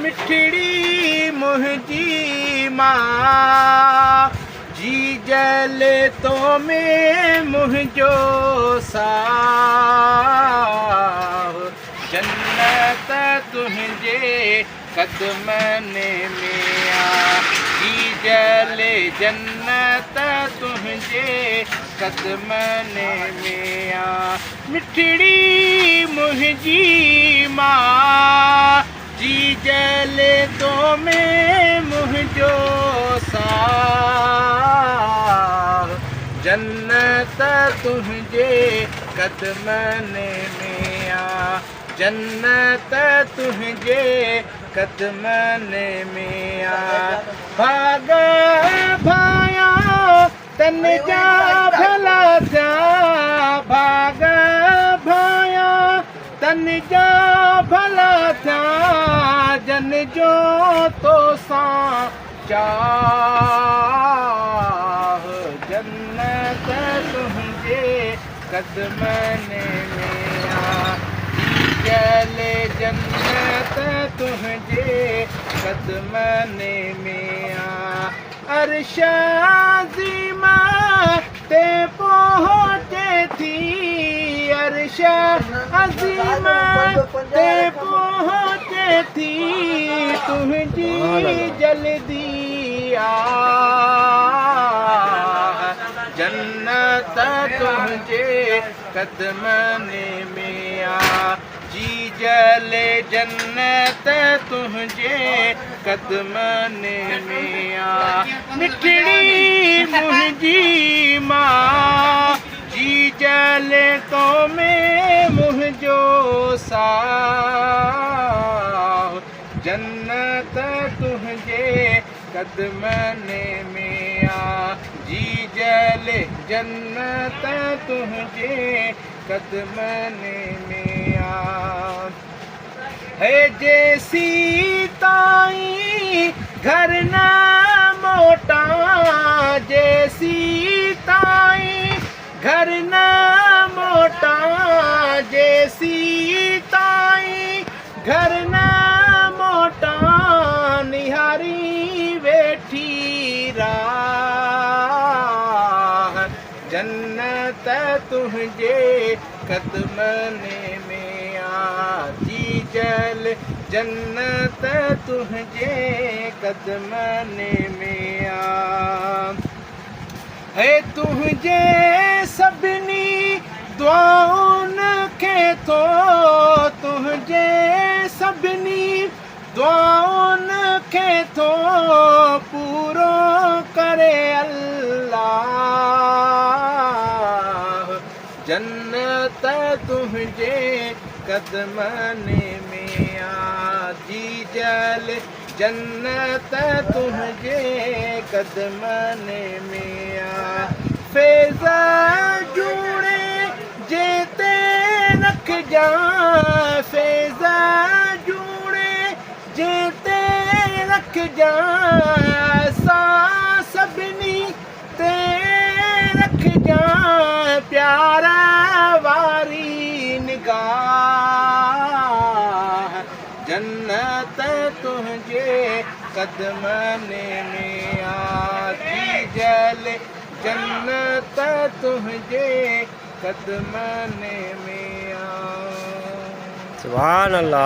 मिठड़ी मुंहिंजी मां जी जले तो में मुंहिंजो साह जन्नत तुंहिंजे कदमनि में आ जी जले जन्नत तुंहिंजे कदमनि में आ मिठड़ी मुंहिंजी मां जी जले तो में मुंहिंजो साह जन्नत तुंहिंजे कदमनि में आ जन्नत तुंहिंजे कदमनि में आ भाग भाया तन जा भला थिया भाग भाया तन जा भला थिया जन जो तो सां चाह जन्नत तुंहिंजे कदमनि में आ जले जन्नत तुंहिंजे कदमनि में आ अर्श अज़ीमा ते पहुँचे थी अर्श अज़ीमा ते पहुँचे थी तुंहिंजी जल्दी आ जन्नत तुंहिंजे कदमनि में आ जी जले जन्नत तुंहिंजे कदमनि में आ मिठड़ी मुंहिंजी मां जी जले तो में मुंहिंजो साह जन्नत तुंहिंजे कदमनि में आ जी जले जन्नत तुंहिंजे कदमनि में आ है जैसी ताई घर न मोटा जैसी ताई घर न मोटा जैसी ताई घर न मोटा निहारी वेठी राह जन्नत तुंहिंजे कदमनि में आ जी जल जन्नत तुंहिंजे कदमनि में आ है तुंहिंजे सभिनी दुआउनि खे थो तुंहिंजे सभिनी दुआउनि खे थो पूरो करे अल्लाह जन्नत तुंहिंजे कदमनि में आ जी जल जन्नत तुंहिंजे कदमनि में आ फैज़ जूड़े जेते रख जा फैज़ जूड़े जेते रख जा सा सभिनी ते रख जा प्यारा वारी निगाह जन्नत तुंहिंजे कदमनि में आ जी जल जन्नत तुंहिंजे कदमनि में आ सुभान अल्लाह।